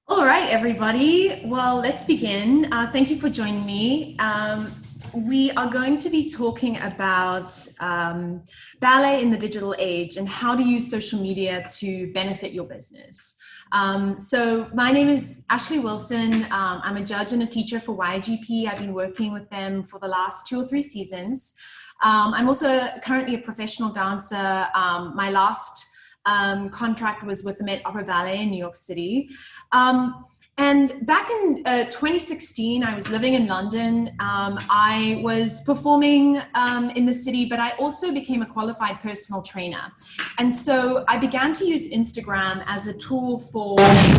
All right, everybody. Well, let's begin. Thank you for joining me. We are going to be talking about ballet in the digital age and how to use social media to benefit your business. So my name is Ashleigh Wilson. I'm a judge and a teacher for YAGP. I've been working with them for the last 2 or 3 seasons. I'm also currently a professional dancer. My last contract was with the Met Opera Ballet in New York City. And back in 2016, I was living in London. I was performing in the city, but I also became a qualified personal trainer. And so I began to use Instagram as a tool for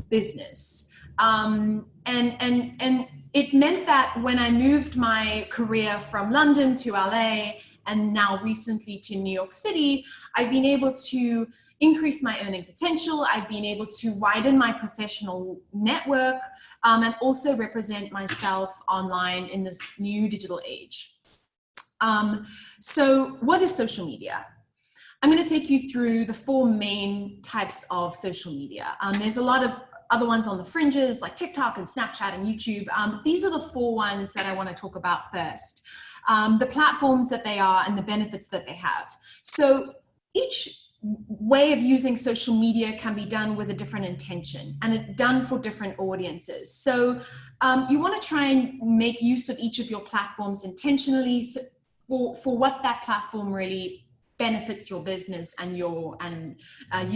business. And it meant that when I moved my career from London to LA and now recently to New York City, I've been able to increase my earning potential. I've been able to widen my professional network and also represent myself online in this new digital age. So what is social media? I'm going to take you through the 4 main types of social media. There's a lot of other ones on the fringes like TikTok and Snapchat and YouTube. But these are the 4 ones that I want to talk about first. The platforms that they are and the benefits that they have. So each way of using social media can be done with a different intention and it's done for different audiences. So you want to try and make use of each of your platforms intentionally for what that platform really benefits your business and you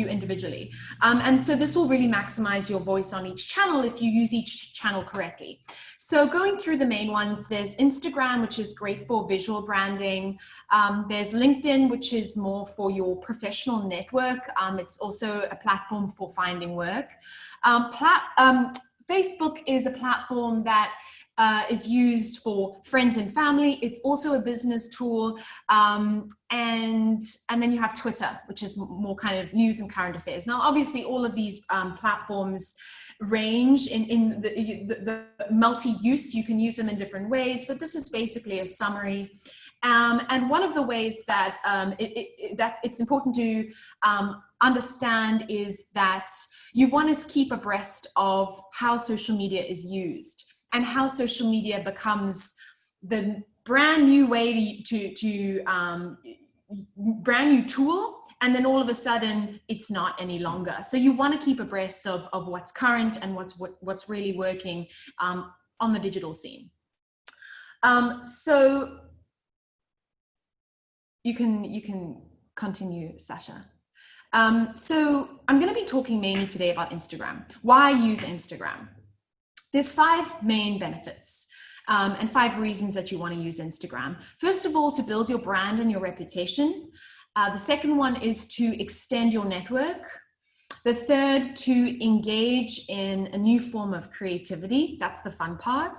individually. And so this will really maximize your voice on each channel if you use each channel correctly. So going through the main ones, there's Instagram, which is great for visual branding. There's LinkedIn, which is more for your professional network. It's also a platform for finding work. Facebook is a platform that is used for friends and family. It's also a business tool. And then you have Twitter, which is more kind of news and current affairs. Now, obviously, all of these platforms range in the multi-use. You can use them in different ways, but this is basically a summary. And one of the ways that that it's important to understand is that you want to keep abreast of how social media is used and how social media becomes the brand new way to brand new tool, and then all of a sudden it's not any longer. So you want to keep abreast of what's current and what's really working on the digital scene. So you can continue, Sasha. So I'm going to be talking mainly today about Instagram. Why use Instagram? There's 5 main benefits and 5 reasons that you want to use Instagram. First of all, to build your brand and your reputation. The second one is to extend your network. The third, to engage in a new form of creativity. That's the fun part.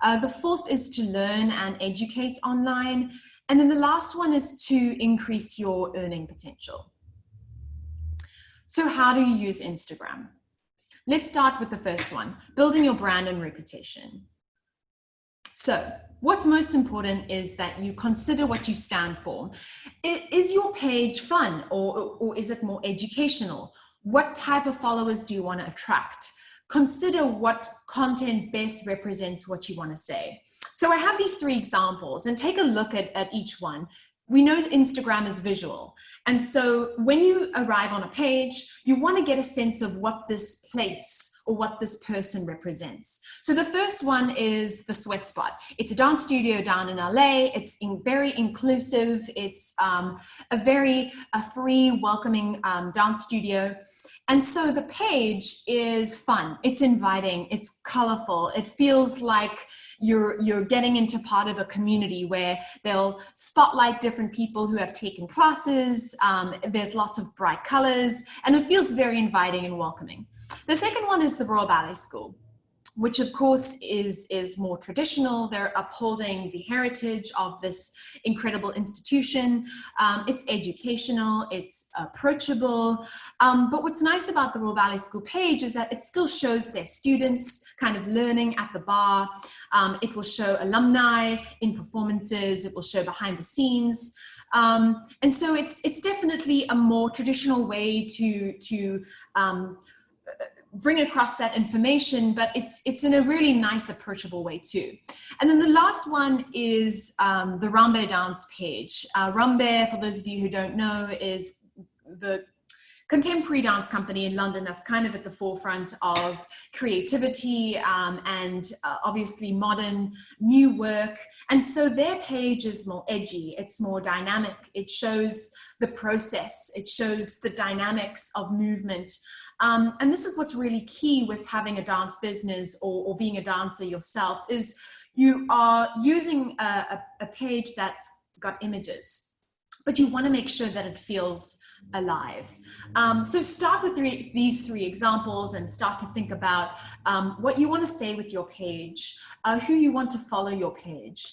The fourth is to learn and educate online. And then the last one is to increase your earning potential. So how do you use Instagram? Let's start with the first one, building your brand and reputation. So what's most important is that you consider what you stand for. Is your page fun or is it more educational? What type of followers do you want to attract? Consider what content best represents what you want to say. So I have these 3 examples and take a look at each one. We know Instagram is visual. And so when you arrive on a page, you want to get a sense of what this place or what this person represents. So the first one is the Sweat Spot. It's a dance studio down in LA. It's very inclusive. It's a free, welcoming dance studio. And so the page is fun, it's inviting, it's colorful. It feels like you're getting into part of a community where they'll spotlight different people who have taken classes. There's lots of bright colors and it feels very inviting and welcoming. The second one is the Royal Ballet School, which of course is more traditional. They're upholding the heritage of this incredible institution. It's educational, it's approachable. But what's nice about the Royal Ballet School page is that it still shows their students kind of learning at the bar. It will show alumni in performances. It will show behind the scenes. And so it's definitely a more traditional way to bring across that information, but it's in a really nice, approachable way too. And then the last one is the Rambe dance page. Rambe, for those of you who don't know, is the contemporary dance company in London that's kind of at the forefront of creativity and obviously modern new work. And so their page is more edgy, it's more dynamic, it shows the process, it shows the dynamics of movement. And this is what's really key with having a dance business or being a dancer yourself, is you are using a page that's got images, but you want to make sure that it feels alive. So start with these three examples and start to think about what you want to say with your page, who you want to follow your page,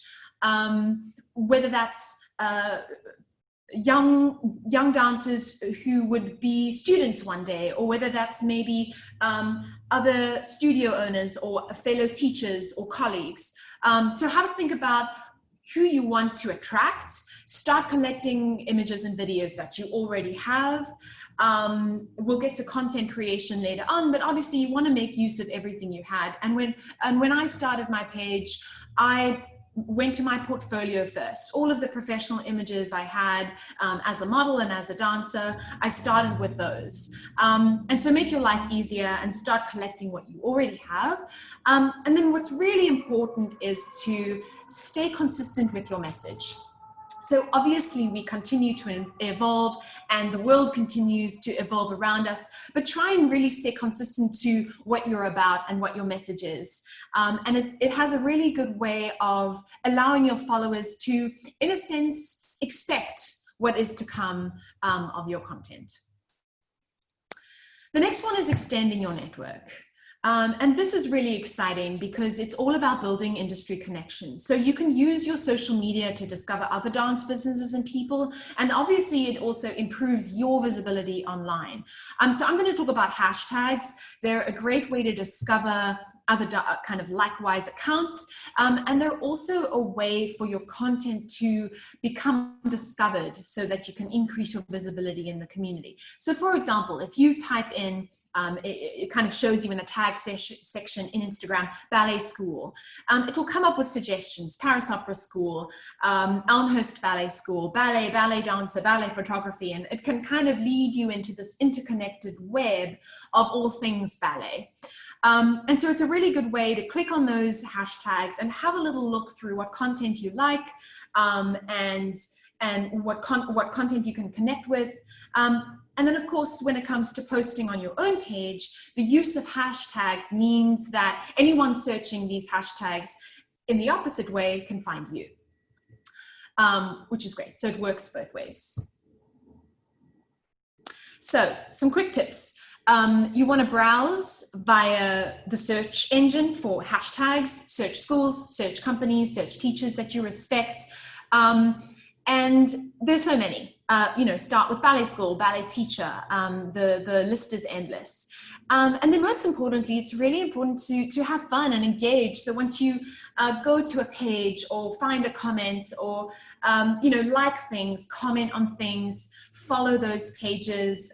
whether that's young dancers who would be students one day, or whether that's maybe other studio owners or fellow teachers or colleagues. So have a think about who you want to attract. Start collecting images and videos that you already have. We'll get to content creation later on, but obviously you want to make use of everything you had. And when I started my page, I went to my portfolio first. All of the professional images I had as a model and as a dancer, I started with those. And so make your life easier and start collecting what you already have. And then what's really important is to stay consistent with your message. So obviously we continue to evolve and the world continues to evolve around us, but try and really stay consistent to what you're about and what your message is. And it has a really good way of allowing your followers to, in a sense, expect what is to come of your content. The next one is extending your network. And this is really exciting because it's all about building industry connections. So you can use your social media to discover other dance businesses and people. And obviously it also improves your visibility online. So I'm going to talk about hashtags. They're a great way to discover other kind of likewise accounts. And they're also a way for your content to become discovered so that you can increase your visibility in the community. So for example, if you type in, it kind of shows you in the tag section in Instagram, ballet school. It will come up with suggestions, Paris Opera School, Elmhurst Ballet School, ballet dancer, ballet photography, and it can kind of lead you into this interconnected web of all things ballet. And so it's a really good way to click on those hashtags and have a little look through what content you like and what content you can connect with. And then of course, when it comes to posting on your own page, the use of hashtags means that anyone searching these hashtags in the opposite way can find you, which is great. So it works both ways. So some quick tips. You want to browse via the search engine for hashtags, search schools, search companies, search teachers that you respect. And there's so many. Start with ballet school, ballet teacher. The list is endless. And then most importantly, it's really important to have fun and engage. So once you go to a page or find a comment or, like things, comment on things, follow those pages,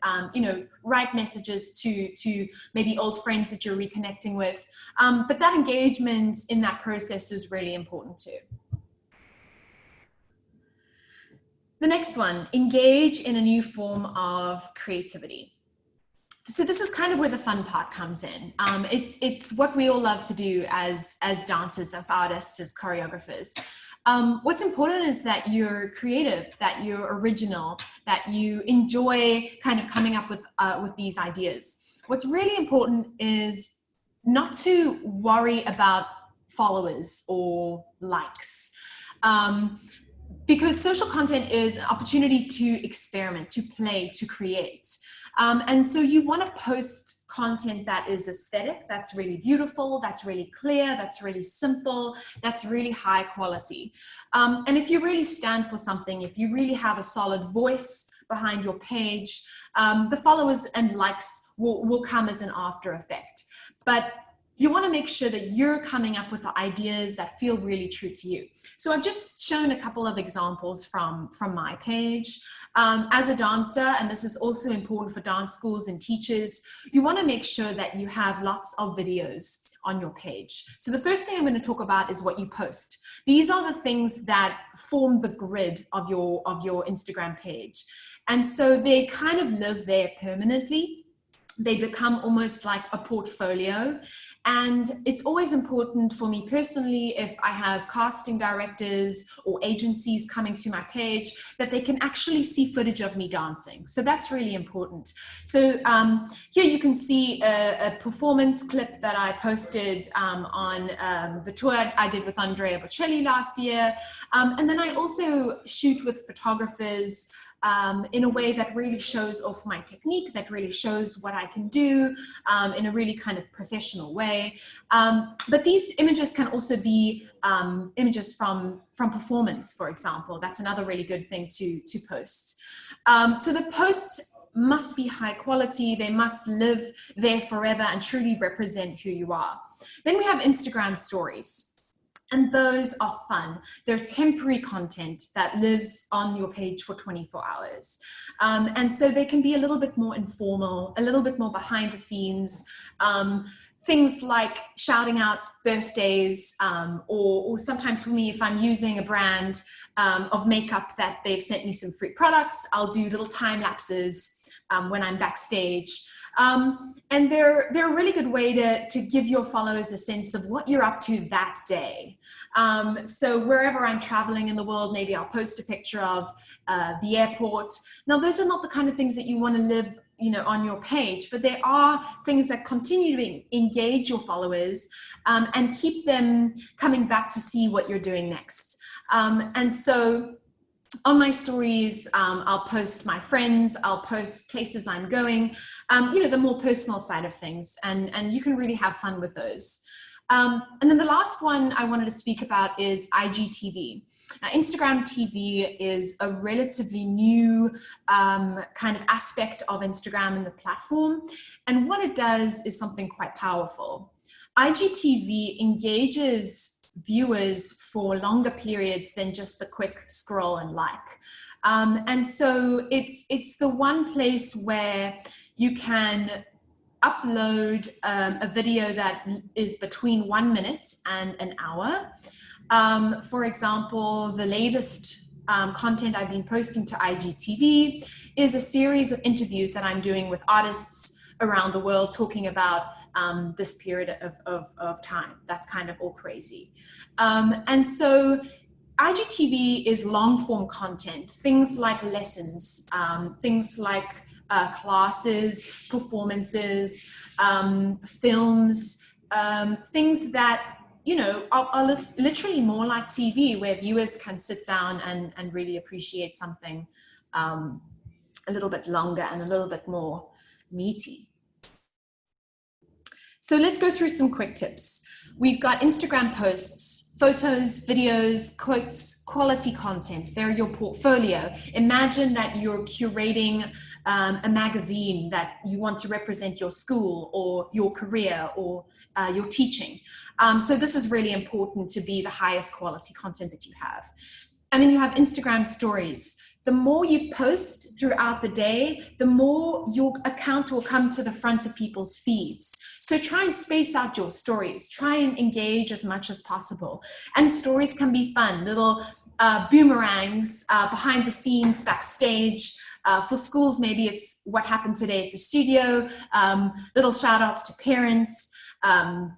write messages to maybe old friends that you're reconnecting with. But that engagement in that process is really important too. The next one, engage in a new form of creativity. So this is kind of where the fun part comes in. It's what we all love to do as dancers, as artists, as choreographers. What's important is that you're creative, that you're original, that you enjoy kind of coming up with these ideas. What's really important is not to worry about followers or likes. Because social content is an opportunity to experiment, to play, to create. And so you want to post content that is aesthetic, that's really beautiful, that's really clear, that's really simple, that's really high quality. And if you really stand for something, if you really have a solid voice behind your page, the followers and likes will come as an after effect. But you want to make sure that you're coming up with the ideas that feel really true to you. So I've just shown a couple of examples from my page. As a dancer, and this is also important for dance schools and teachers, you want to make sure that you have lots of videos on your page. So the first thing I'm going to talk about is what you post. These are the things that form the grid of your Instagram page. And so they kind of live there permanently. They become almost like a portfolio. And it's always important for me personally, if I have casting directors or agencies coming to my page, that they can actually see footage of me dancing. So that's really important. So here you can see a performance clip that I posted on the tour I did with Andrea Bocelli last year. And then I also shoot with photographers in a way that really shows off my technique, that really shows what I can do in a really kind of professional way. But these images can also be images from performance, for example. That's another really good thing to post. So the posts must be high quality. They must live there forever and truly represent who you are. Then we have Instagram stories. And those are fun. They're temporary content that lives on your page for 24 hours. And so they can be a little bit more informal, a little bit more behind the scenes. Things like shouting out birthdays, or sometimes for me, if I'm using a brand of makeup that they've sent me some free products, I'll do little time lapses when I'm backstage. And they're a really good way to give your followers a sense of what you're up to that day. So wherever I'm traveling in the world, maybe I'll post a picture of the airport. Now, those are not the kind of things that you want to live, on your page, but there are things that continue to engage your followers and keep them coming back to see what you're doing next. And so on my stories, I'll post my friends, I'll post places I'm going, the more personal side of things, and you can really have fun with those. And then the last one I wanted to speak about is IGTV. Now, Instagram TV is a relatively new kind of aspect of Instagram and the platform. And what it does is something quite powerful. IGTV engages viewers for longer periods than just a quick scroll and like. And so it's the one place where you can upload a video that is between 1 minute and an hour. For example, the latest content I've been posting to IGTV is a series of interviews that I'm doing with artists around the world talking about this period of time. That's kind of all crazy. And so IGTV is long form content, things like lessons, things like classes, performances, films, things that are literally more like TV, where viewers can sit down and really appreciate something a little bit longer and a little bit more meaty. So let's go through some quick tips. We've got Instagram posts, photos, videos, quotes, quality content. They're your portfolio. Imagine that you're curating a magazine that you want to represent your school or your career or your teaching. So this is really important to be the highest quality content that you have. And then you have Instagram stories. The more you post throughout the day, the more your account will come to the front of people's feeds. So try and space out your stories. Try and engage as much as possible. And stories can be fun, little boomerangs behind the scenes, backstage. For schools, maybe it's what happened today at the studio, little shout outs to parents,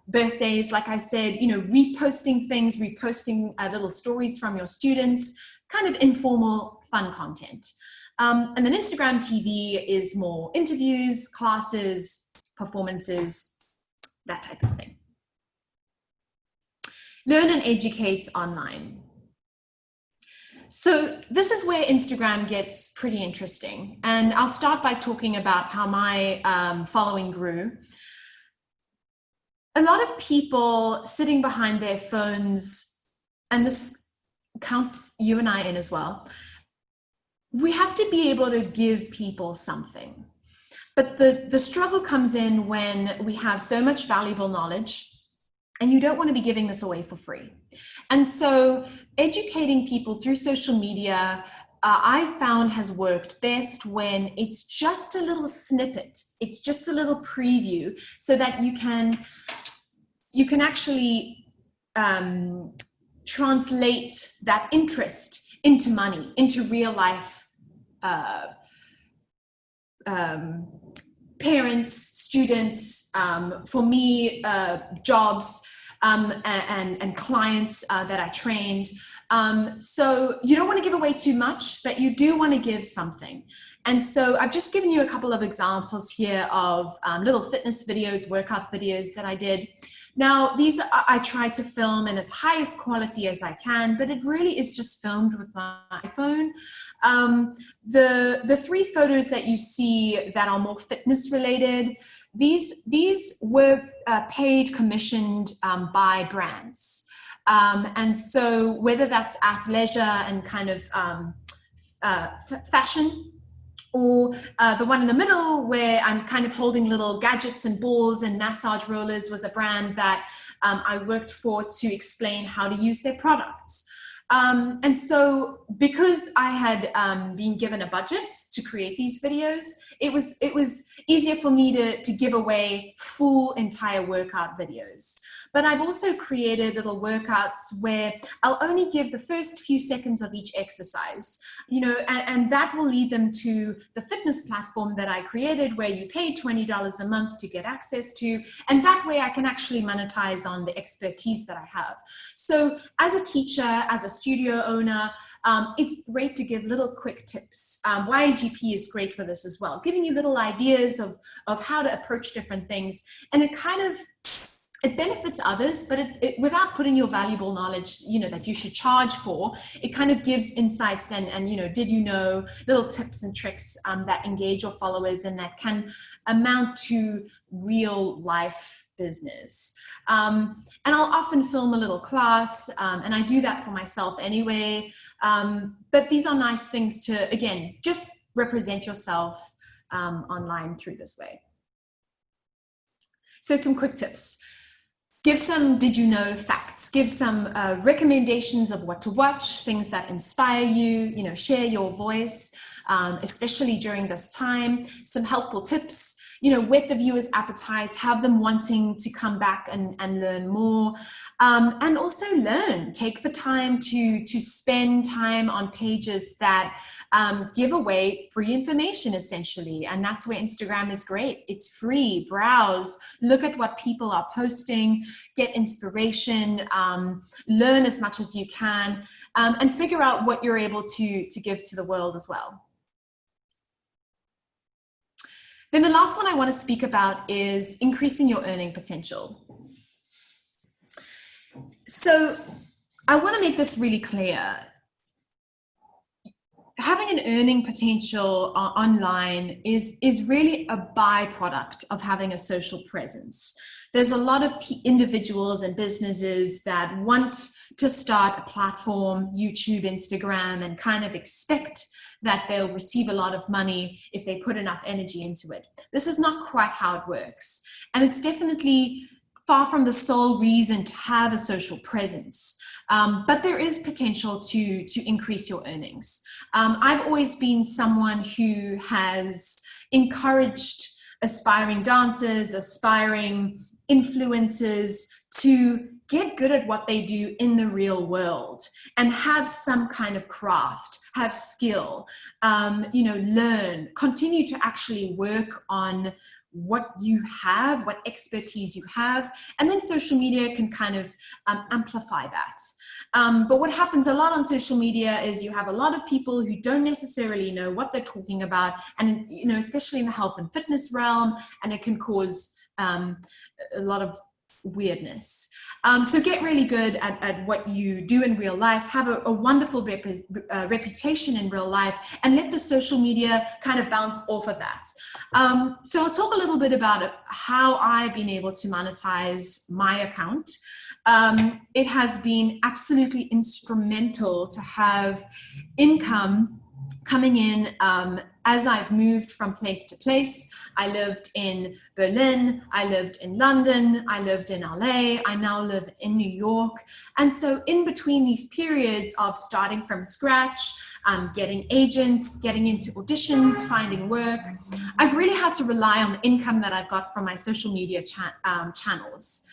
birthdays, like I said, reposting things, reposting little stories from your students, kind of informal, fun content. And then Instagram TV is more interviews, classes, performances, that type of thing. Learn and educate online. So this is where Instagram gets pretty interesting. And I'll start by talking about how my following grew. A lot of people sitting behind their phones, and this counts you and I in as well, we have to be able to give people something. But the struggle comes in when we have so much valuable knowledge And you don't want to be giving this away for free. And so educating people through social media, I found has worked best when it's just a little snippet. It's just a little preview so that you can actually translate that interest into money, into real life parents, students, for me, jobs, and clients that I trained. So you don't want to give away too much, but you do want to give something. And so I've just given you a couple of examples here of little fitness videos, workout videos that I did. Now, these I try to film in as highest quality as I can, but it really is just filmed with my iPhone. The three photos that you see that are more fitness related, these were paid, commissioned by brands. And so whether that's athleisure and kind of fashion, or the one in the middle where I'm kind of holding little gadgets and balls and massage rollers was a brand that I worked for to explain how to use their products. And so because I had been given a budget to create these videos, it was easier for me to give away full entire workout videos. But I've also created little workouts where I'll only give the first few seconds of each exercise, you know, and that will lead them to the fitness platform that I created where you pay $20 a month to get access to. And that way I can actually monetize on the expertise that I have. So as a teacher, as a studio owner, it's great to give little quick tips. YAGP is great for this as well, giving you little ideas of how to approach different things. And it benefits others, but it without putting your valuable knowledge, you know, that you should charge for, it kind of gives insights and you know, did you know, little tips and tricks that engage your followers and that can amount to real life business. And I'll often film a little class, and I do that for myself anyway. But these are nice things to, again, just represent yourself online through this way. So some quick tips. Give some did you know facts, give some recommendations of what to watch, things that inspire you, you know, share your voice, especially during this time, some helpful tips, you know, whet the viewer's appetite, have them wanting to come back and learn more, and also learn, take the time to spend time on pages that give away free information essentially. And that's where Instagram is great. It's free, browse, look at what people are posting, get inspiration, learn as much as you can, and figure out what you're able to give to the world as well. Then the last one I want to speak about is increasing your earning potential. So I want to make this really clear. Having an earning potential online is really a byproduct of having a social presence. There's a lot of individuals and businesses that want to start a platform, YouTube, Instagram, and kind of expect that they'll receive a lot of money if they put enough energy into it. This is not quite how it works. And it's definitely far from the sole reason to have a social presence. But there is potential to increase your earnings. I've always been someone who has encouraged aspiring dancers, aspiring influencers to get good at what they do in the real world and have some kind of craft, have skill, you know, learn, continue to actually work on what you have, what expertise you have, and then social media can kind of amplify that. But what happens a lot on social media is you have a lot of people who don't necessarily know what they're talking about, and you know, especially in the health and fitness realm, and it can cause a lot of weirdness. So get really good at what you do in real life, have a wonderful reputation in real life, and let the social media kind of bounce off of that. So I'll talk a little bit about how I've been able to monetize my account. It has been absolutely instrumental to have income coming in as I've moved from place to place. I lived in Berlin, I lived in London, I lived in LA, I now live in New York. And so in between these periods of starting from scratch, getting agents, getting into auditions, finding work, I've really had to rely on the income that I've got from my social media channels.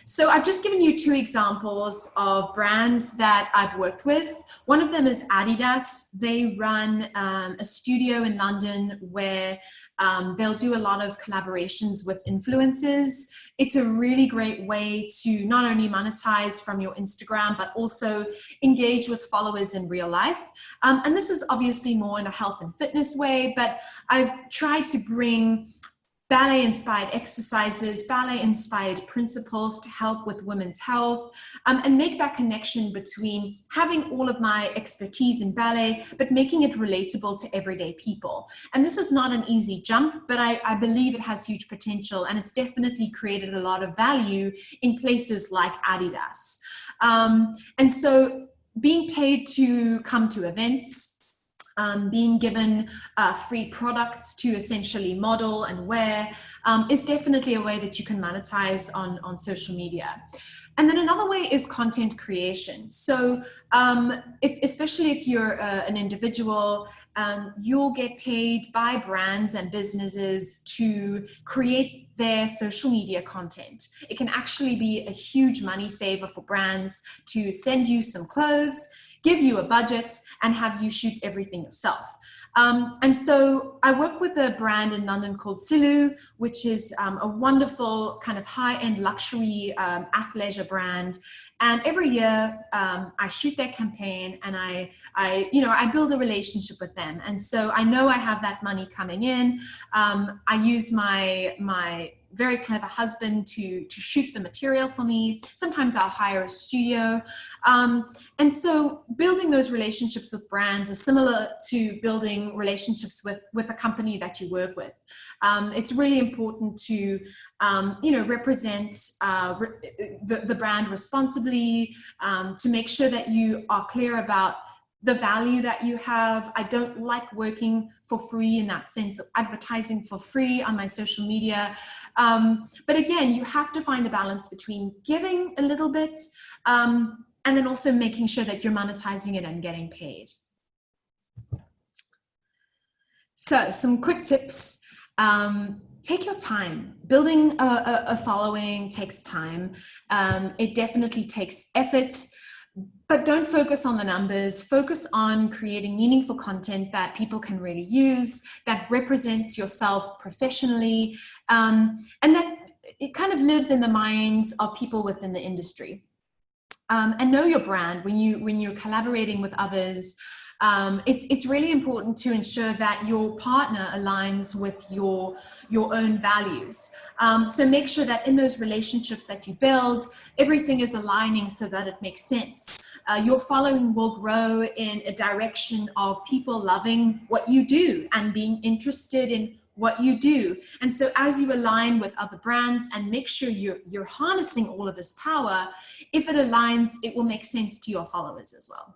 So I've just given you two examples of brands that I've worked with. One of them is Adidas. They run a studio in London where they'll do a lot of collaborations with influencers. It's a really great way to not only monetize from your Instagram, but also engage with followers in real life. And this is obviously more in a health and fitness way, but I've tried to bring ballet-inspired exercises, ballet-inspired principles to help with women's health, and make that connection between having all of my expertise in ballet, but making it relatable to everyday people. And this is not an easy jump, but I believe it has huge potential, and it's definitely created a lot of value in places like Adidas. And so being paid to come to events, being given free products to essentially model and wear is definitely a way that you can monetize on social media. And then another way is content creation. So especially if you're an individual, you'll get paid by brands and businesses to create their social media content. It can actually be a huge money saver for brands to send you some clothes, give you a budget, and have you shoot everything yourself. And so I work with a brand in London called Silu, which is a wonderful kind of high-end luxury athleisure brand. And every year I shoot their campaign, and I build a relationship with them. And so I know I have that money coming in. I use my very clever husband to shoot the material for me. Sometimes I'll hire a studio. And so building those relationships with brands is similar to building relationships with a company that you work with. It's really important to represent the brand responsibly, to make sure that you are clear about the value that you have. I don't like working for free in that sense of advertising for free on my social media. But again, you have to find the balance between giving a little bit and then also making sure that you're monetizing it and getting paid. So some quick tips. Take your time. Building a following takes time. It definitely takes effort. But don't focus on the numbers. Focus on creating meaningful content that people can really use, that represents yourself professionally, and that it kind of lives in the minds of people within the industry. And know your brand when you're collaborating with others. It's really important to ensure that your partner aligns with your own values. So make sure that in those relationships that you build, everything is aligning so that it makes sense. Your following will grow in a direction of people loving what you do and being interested in what you do. And so as you align with other brands and make sure you're harnessing all of this power, if it aligns, it will make sense to your followers as well.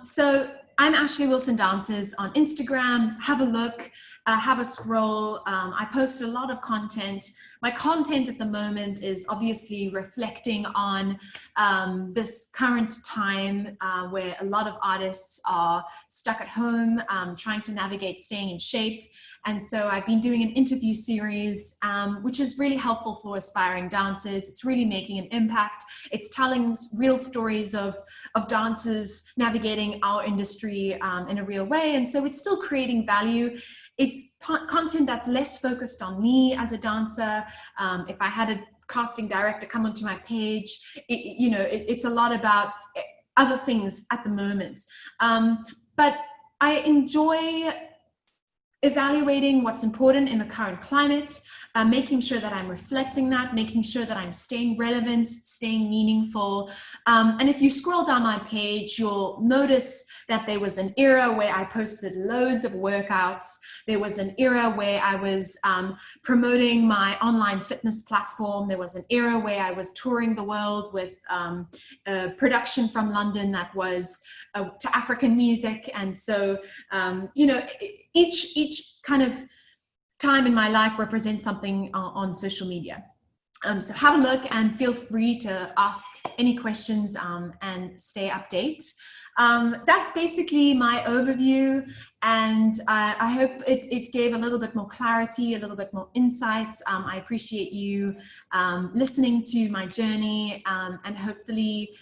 So I'm Ashleigh Wilson Dances on Instagram. Have a look, have a scroll. I post a lot of content. My content at the moment is obviously reflecting on this current time where a lot of artists are stuck at home, trying to navigate staying in shape. And so I've been doing an interview series, which is really helpful for aspiring dancers. It's really making an impact. It's telling real stories of dancers navigating our industry in a real way. And so it's still creating value. It's content that's less focused on me as a dancer. If I had a casting director come onto my page, it's a lot about other things at the moment. But I enjoy evaluating what's important in the current climate. making sure that I'm reflecting that, making sure that I'm staying relevant, staying meaningful. And if you scroll down my page, you'll notice that there was an era where I posted loads of workouts. There was an era where I was promoting my online fitness platform. There was an era where I was touring the world with a production from London that was to African music. And so, you know, each kind of time in my life represents something on social media. So have a look and feel free to ask any questions and stay update. That's basically my overview, and I hope it gave a little bit more clarity, a little bit more insight. I appreciate you listening to my journey, and hopefully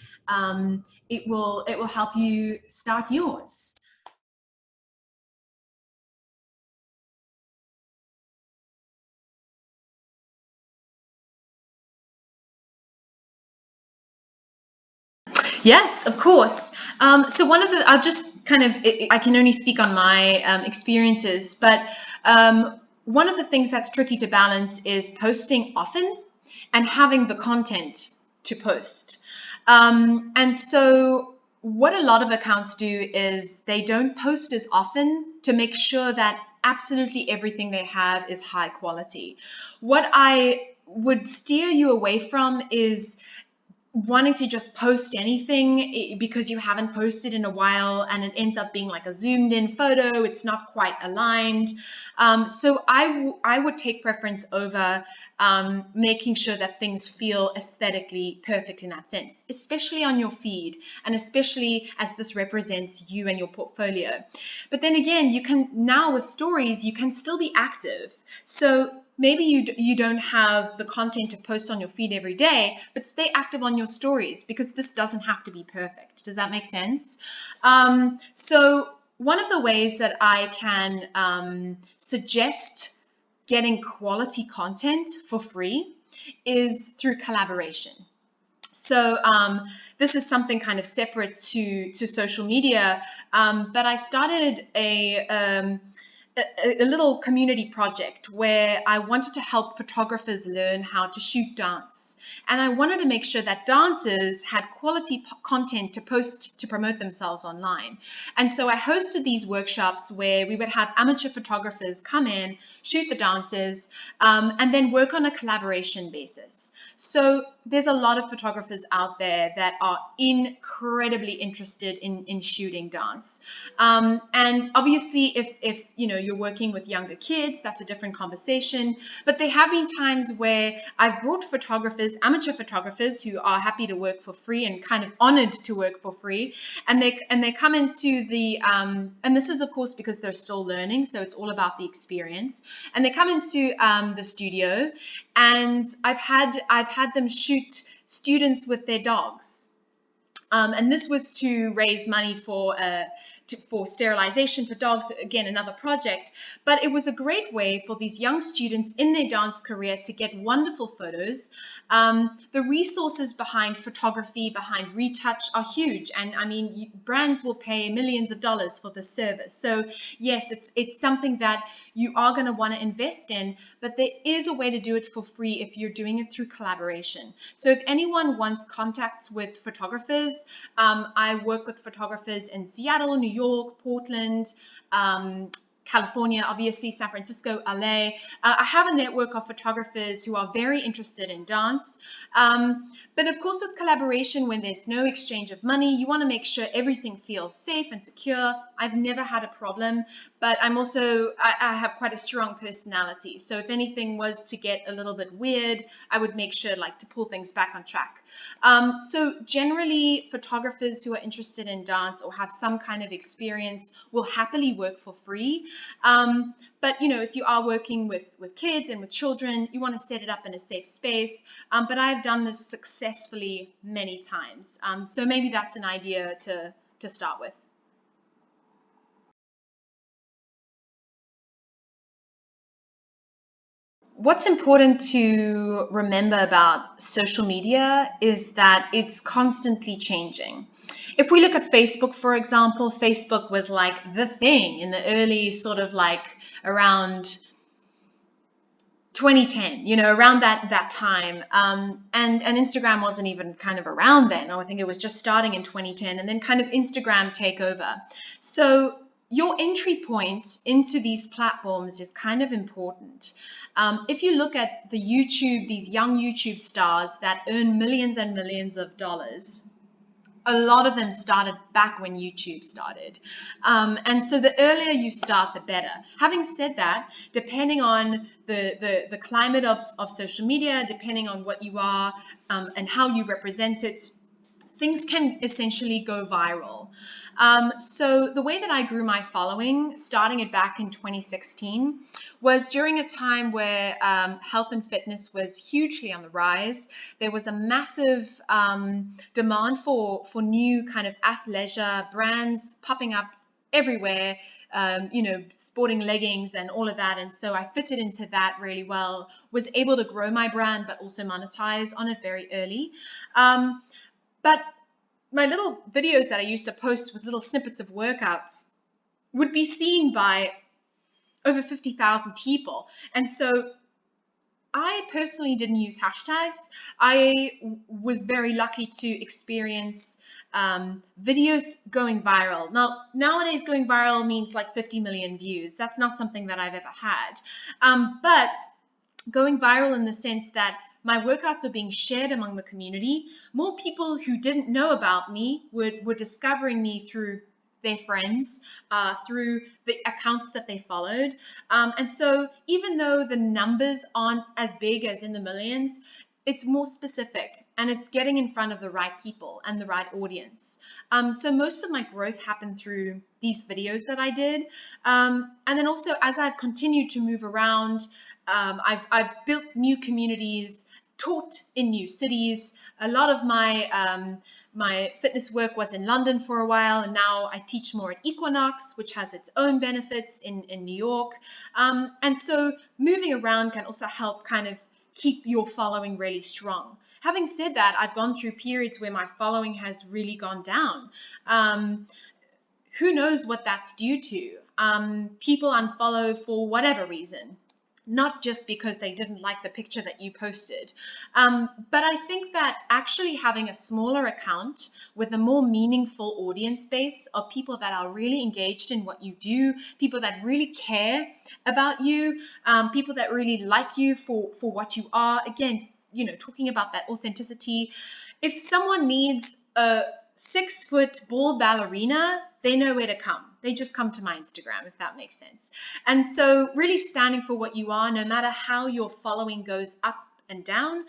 it will help you start yours. Yes, of course. So one of the, I'll just kind of, I can only speak on my experiences, but one of the things that's tricky to balance is posting often and having the content to post. And so what a lot of accounts do is they don't post as often to make sure that absolutely everything they have is high quality. What I would steer you away from is wanting to just post anything because you haven't posted in a while and it ends up being like a zoomed in photo. It's not quite aligned. So I would take preference over making sure that things feel aesthetically perfect in that sense, especially on your feed and especially as this represents you and your portfolio. But then again, you can now with stories, you can still be active. So maybe you don't have the content to post on your feed every day, but stay active on your stories because this doesn't have to be perfect. Does that make sense? So one of the ways that I can suggest getting quality content for free is through collaboration. So this is something kind of separate to social media, but I started a little community project where I wanted to help photographers learn how to shoot dance. And I wanted to make sure that dancers had quality content to post to promote themselves online. And so I hosted these workshops where we would have amateur photographers come in, shoot the dancers, and then work on a collaboration basis. So there's a lot of photographers out there that are incredibly interested in shooting dance. And obviously, if you know you're working with younger kids, that's a different conversation. But there have been times where I've brought photographers, amateur photographers, who are happy to work for free and kind of honored to work for free, and they come into the and this is of course because they're still learning, so it's all about the experience. And they come into the studio, and I've had them shoot students with their dogs. And this was to raise money for sterilization for dogs, again, another project. But it was a great way for these young students in their dance career to get wonderful photos. The resources behind photography, behind retouch are huge. And I mean, brands will pay millions of dollars for this service. So yes, it's something that you are going to want to invest in, but there is a way to do it for free if you're doing it through collaboration. So if anyone wants contacts with photographers, I work with photographers in Seattle, New York, Portland, California, obviously San Francisco, LA. I have a network of photographers who are very interested in dance. But of course, with collaboration, when there's no exchange of money, you want to make sure everything feels safe and secure. I've never had a problem, but I have quite a strong personality. So if anything was to get a little bit weird, I would make sure to pull things back on track. So generally, photographers who are interested in dance or have some kind of experience will happily work for free. But if you are working with kids and with children, you want to set it up in a safe space. But I've done this successfully many times. So maybe that's an idea to start with. What's important to remember about social media is that it's constantly changing. If we look at Facebook, for example, Facebook was like the thing in the early around 2010, around that time. And Instagram wasn't even kind of around then. I think it was just starting in 2010, and then kind of Instagram take over. So your entry point into these platforms is kind of important. If you look at these young YouTube stars that earn millions and millions of dollars, a lot of them started back when YouTube started. And so the earlier you start, the better. Having said that, depending on the climate of social media, depending on what you are and how you represent it, things can essentially go viral. So the way that I grew my following, starting it back in 2016, was during a time where health and fitness was hugely on the rise. There was a massive demand for new kind of athleisure brands popping up everywhere, sporting leggings and all of that. And so I fitted into that really well, was able to grow my brand, but also monetize on it very early. But my little videos that I used to post with little snippets of workouts would be seen by over 50,000 people. And so I personally didn't use hashtags. I was very lucky to experience videos going viral. Now, nowadays going viral means like 50 million views. That's not something that I've ever had. But going viral in the sense that my workouts were being shared among the community. More people who didn't know about me were discovering me through their friends, through the accounts that they followed. And so even though the numbers aren't as big as in the millions, it's more specific and it's getting in front of the right people and the right audience. So most of my growth happened through these videos that I did. And then also as I've continued to move around, I've built new communities, taught in new cities. A lot of my fitness work was in London for a while, and now I teach more at Equinox, which has its own benefits in New York. And so moving around can also help kind of keep your following really strong. Having said that, I've gone through periods where my following has really gone down. Who knows what that's due to? People unfollow for whatever reason, not just because they didn't like the picture that you posted. But I think that actually having a smaller account with a more meaningful audience base of people that are really engaged in what you do, people that really care about you, people that really like you for what you are. Again, talking about that authenticity. If someone needs a 6-foot ball ballerina, they know where to come. They just come to my Instagram, if that makes sense. And so really standing for what you are, no matter how your following goes up and down,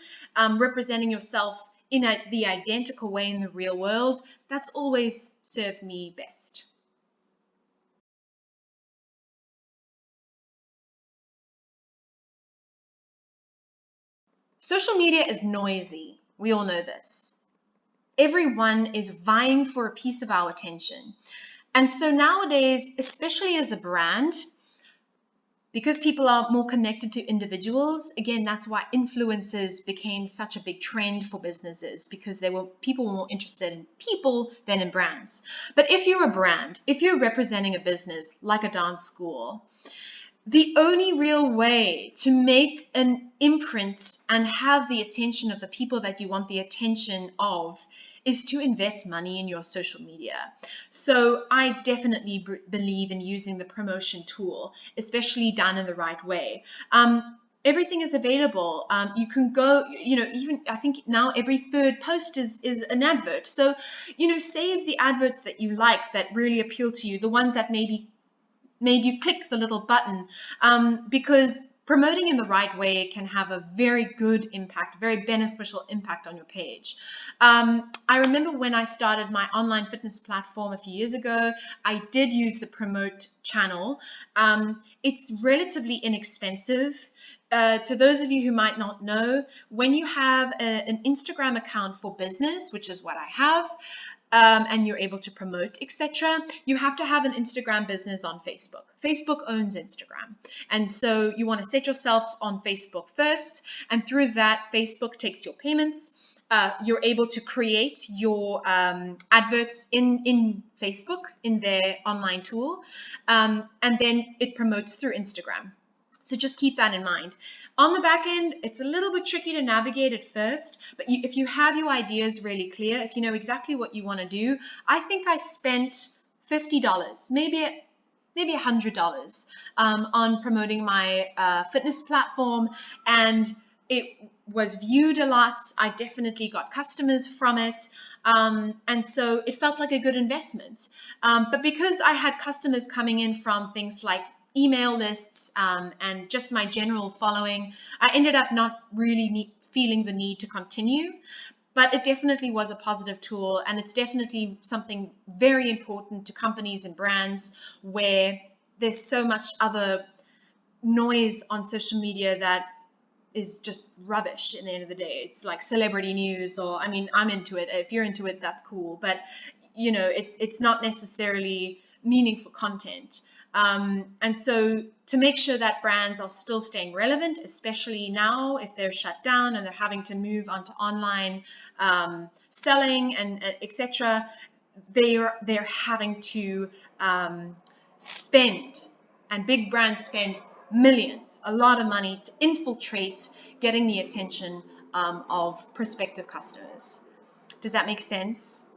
representing yourself in the identical way in the real world, that's always served me best. Social media is noisy. We all know this. Everyone is vying for a piece of our attention. And so nowadays, especially as a brand, because people are more connected to individuals, again, that's why influencers became such a big trend for businesses, because people were more interested in people than in brands. But if you're a brand, if you're representing a business like a dance school, the only real way to make an imprint and have the attention of the people that you want the attention of is to invest money in your social media. So I definitely believe in using the promotion tool, especially done in the right way. Everything is available. You can go, even I think now every third post is an advert. So, save the adverts that you like, that really appeal to you, the ones that maybe made you click the little button, because promoting in the right way can have a very good impact, very beneficial impact on your page. I remember when I started my online fitness platform a few years ago, I did use the promote channel. It's relatively inexpensive. To those of you who might not know, when you have an Instagram account for business, which is what I have, and you're able to promote, etc., you have to have an Instagram business on Facebook. Facebook owns Instagram. And so you want to set yourself on Facebook first, and through that, Facebook takes your payments. You're able to create your adverts in Facebook, in their online tool, and then it promotes through Instagram. So just keep that in mind. On the back end, it's a little bit tricky to navigate at first, but if you have your ideas really clear, if you know exactly what you want to do, I think I spent $50, maybe $100 on promoting my fitness platform, and it was viewed a lot. I definitely got customers from it, and so it felt like a good investment. But because I had customers coming in from things like email lists and just my general following, I ended up not really feeling the need to continue. But it definitely was a positive tool, and it's definitely something very important to companies and brands where there's so much other noise on social media that is just rubbish at the end of the day. It's like celebrity news, or, I mean, I'm into it. If you're into it, that's cool. But, you know, it's not necessarily meaningful content. And so to make sure that brands are still staying relevant, especially now if they're shut down and they're having to move onto online selling and etc., they're having to spend, and big brands spend millions, a lot of money to infiltrate getting the attention of prospective customers. Does that make sense?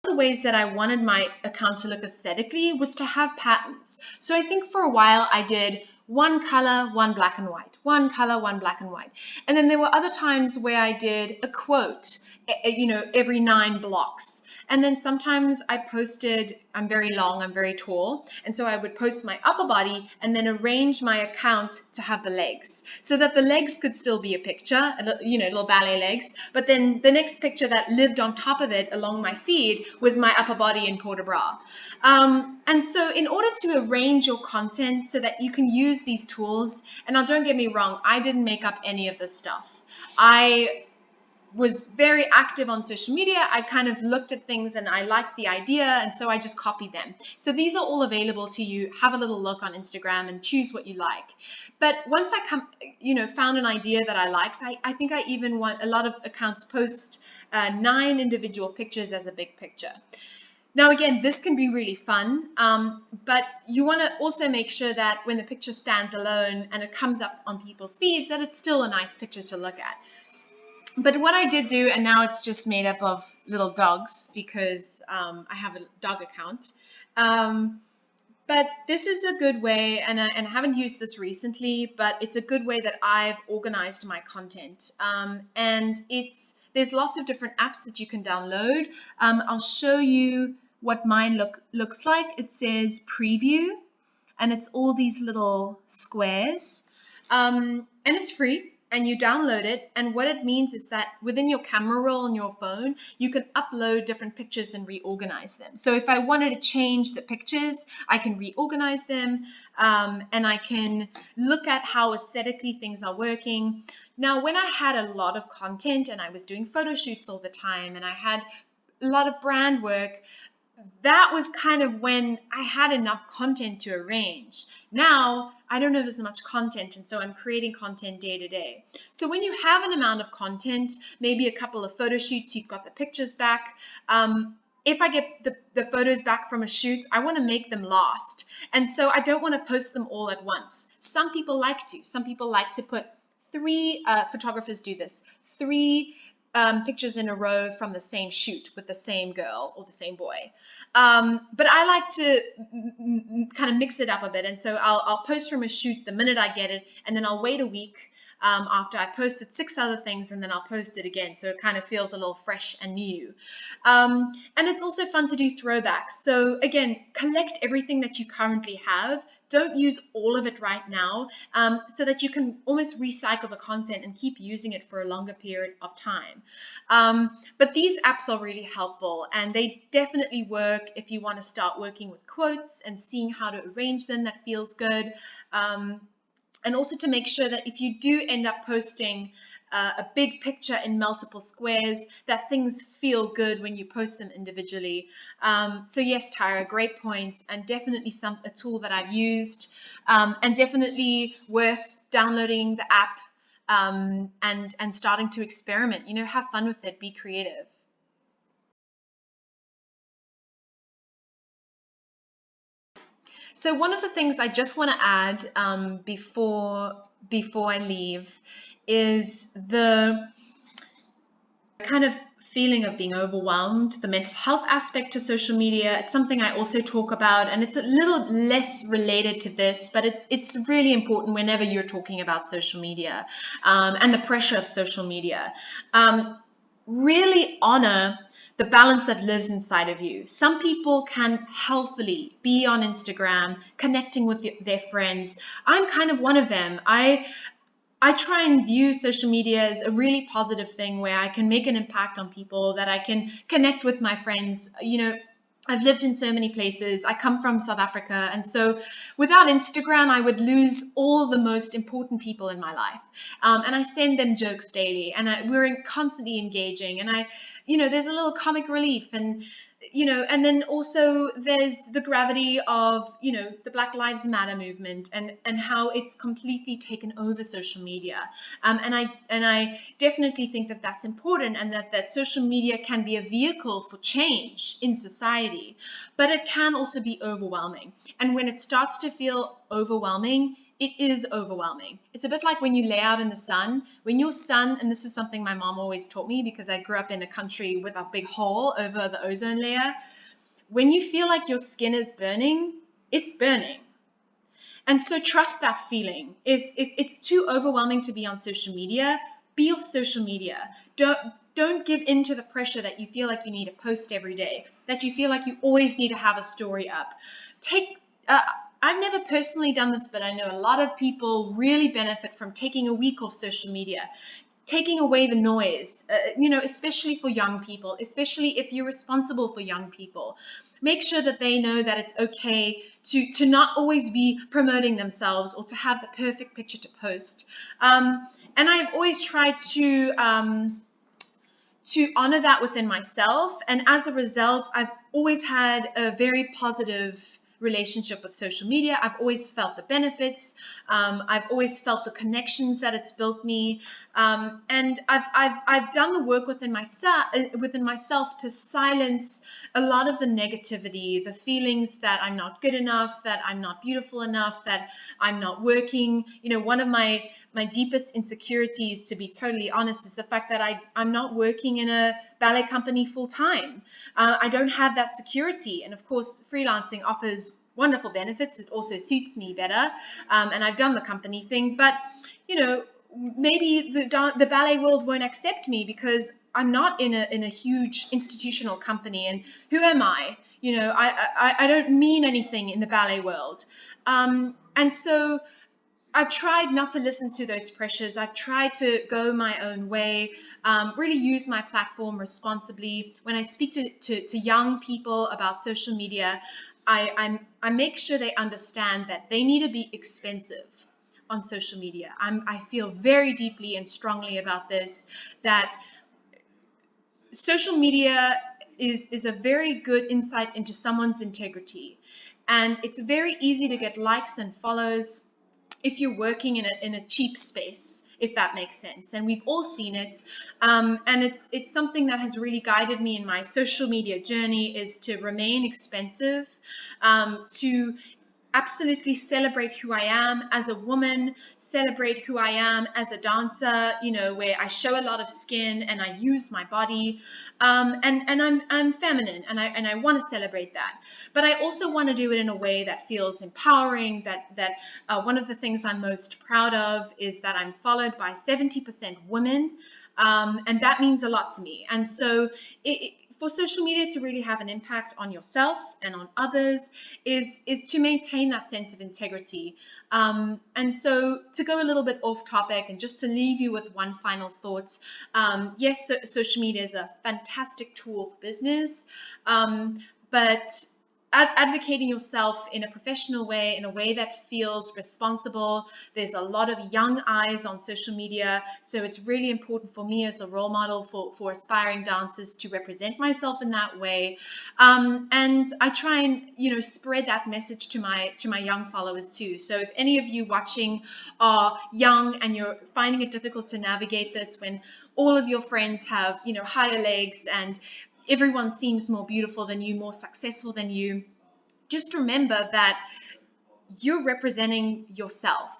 The ways that I wanted my account to look aesthetically was to have patterns. So I think for a while I did one color, one black and white, one color, one black and white. And then there were other times where I did a quote, you know, every 9 blocks. And then sometimes I posted, I'm very long, I'm very tall, and so I would post my upper body and then arrange my account to have the legs, so that the legs could still be a picture, you know, little ballet legs, but then the next picture that lived on top of it along my feed was my upper body in port de bras. And so in order to arrange your content so that you can use these tools, and now don't get me wrong, I didn't make up any of this stuff. I was very active on social media. I kind of looked at things and I liked the idea, and so I just copied them. So these are all available to you. Have a little look on Instagram and choose what you like. But once I found an idea that I liked, I think I even want a lot of accounts post 9 individual pictures as a big picture. Now, again, this can be really fun, but you want to also make sure that when the picture stands alone and it comes up on people's feeds, that it's still a nice picture to look at. But what I did do, and now it's just made up of little dogs because I have a dog account. But this is a good way, and I haven't used this recently, but it's a good way that I've organized my content. And there's lots of different apps that you can download. I'll show you what mine looks like. It says preview, and it's all these little squares. And it's free. And you download it, and what it means is that within your camera roll on your phone, you can upload different pictures and reorganize them. So if I wanted to change the pictures, I can reorganize them, and I can look at how aesthetically things are working. Now, when I had a lot of content and I was doing photo shoots all the time and I had a lot of brand work, that was kind of when I had enough content to arrange. Now, I don't have as much content, and so I'm creating content day to day. So when you have an amount of content, maybe a couple of photo shoots, you've got the pictures back. If I get the photos back from a shoot, I want to make them last. And so I don't want to post them all at once. Some people like to. Some people like to put 3, photographers do this, 3 pictures in a row from the same shoot with the same girl or the same boy. But I like to kind of mix it up a bit. And so I'll post from a shoot the minute I get it, and then I'll wait a week after I posted 6 other things, and then I'll post it again. So it kind of feels a little fresh and new. And it's also fun to do throwbacks. So again, collect everything that you currently have. Don't use all of it right now, so that you can almost recycle the content and keep using it for a longer period of time. But these apps are really helpful, and they definitely work if you want to start working with quotes and seeing how to arrange them that feels good. And also to make sure that if you do end up posting a big picture in multiple squares, that things feel good when you post them individually. So yes, Tyra, great points, and definitely a tool that I've used, and definitely worth downloading the app and starting to experiment. Have fun with it, be creative. So one of the things I just want to add before I leave is the kind of feeling of being overwhelmed, the mental health aspect to social media. It's something I also talk about, and it's a little less related to this, but it's really important whenever you're talking about social media and the pressure of social media. Really honor the balance that lives inside of you. Some people can healthily be on Instagram, connecting with their friends. I'm kind of one of them. I try and view social media as a really positive thing where I can make an impact on people, that I can connect with my friends. I've lived in so many places. I come from South Africa. And so without Instagram, I would lose all the most important people in my life. And I send them jokes daily, and we're constantly engaging. And there's a little comic relief, and then also there's the gravity of, the Black Lives Matter movement and how it's completely taken over social media. And I definitely think that that's important, and that social media can be a vehicle for change in society, but it can also be overwhelming. And when it starts to feel overwhelming, it is overwhelming. It's a bit like when you lay out in the sun. When your sun, and this is something my mom always taught me because I grew up in a country with a big hole over the ozone layer. When you feel like your skin is burning, it's burning. And so trust that feeling. If it's too overwhelming to be on social media, be off social media. Don't give in to the pressure that you feel like you need to post every day, that you feel like you always need to have a story up. I've never personally done this, but I know a lot of people really benefit from taking a week off social media, taking away the noise, especially for young people, especially if you're responsible for young people. Make sure that they know that it's okay to not always be promoting themselves or to have the perfect picture to post. And I've always tried to honor that within myself. And as a result, I've always had a very positive relationship with social media. I've always felt the benefits. I've always felt the connections that it's built me. And I've done the work within myself to silence a lot of the negativity, the feelings that I'm not good enough, that I'm not beautiful enough, that I'm not working. One of my deepest insecurities, to be totally honest, is the fact that I'm not working in a ballet company full time. I don't have that security. And of course, freelancing offers wonderful benefits. It also suits me better. And I've done the company thing, but maybe the ballet world won't accept me because I'm not in a huge institutional company. And who am I? I don't mean anything in the ballet world. And so I've tried not to listen to those pressures. I've tried to go my own way, really use my platform responsibly. When I speak to young people about social media, I make sure they understand that they need to be expensive on social media. I feel very deeply and strongly about this, that social media is a very good insight into someone's integrity. And it's very easy to get likes and follows if you're working in a cheap space, if that makes sense. And we've all seen it. And it's something that has really guided me in my social media journey, is to remain expensive, to absolutely celebrate who I am as a woman, celebrate who I am as a dancer, where I show a lot of skin and I use my body, and I'm feminine, and I want to celebrate that. But I also want to do it in a way that feels empowering. That one of the things I'm most proud of is that I'm followed by 70% women, and that means a lot to me. And so for social media to really have an impact on yourself and on others is to maintain that sense of integrity. And so, to go a little bit off topic and just to leave you with one final thought, yes, social media is a fantastic tool for business, but advocating yourself in a professional way, in a way that feels responsible. There's a lot of young eyes on social media, so it's really important for me as a role model for aspiring dancers to represent myself in that way. And I try and spread that message to my young followers too. So if any of you watching are young and you're finding it difficult to navigate this when all of your friends have higher legs and everyone seems more beautiful than you, more successful than you, just remember that you're representing yourself.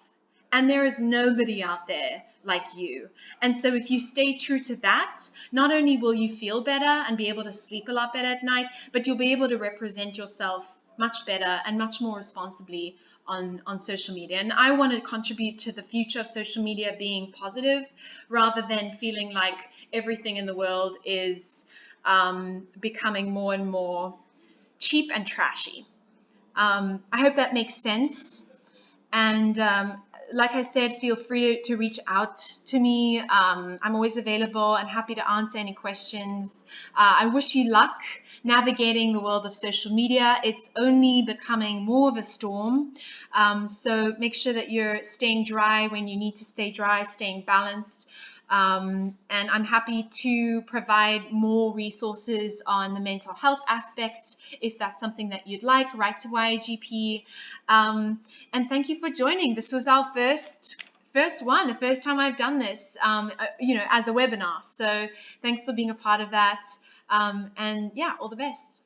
And there is nobody out there like you. And so if you stay true to that, not only will you feel better and be able to sleep a lot better at night, but you'll be able to represent yourself much better and much more responsibly on social media. And I want to contribute to the future of social media being positive, rather than feeling like everything in the world is becoming more and more cheap and trashy. I hope that makes sense. And like I said, feel free to reach out to me. I'm always available and happy to answer any questions. I wish you luck navigating the world of social media. It's only becoming more of a storm. So make sure that you're staying dry when you need to stay dry, staying balanced. And I'm happy to provide more resources on the mental health aspects if that's something that you'd like. Write to YAGP. And thank you for joining. This was our first one, the first time I've done this, as a webinar. So thanks for being a part of that. And yeah, all the best.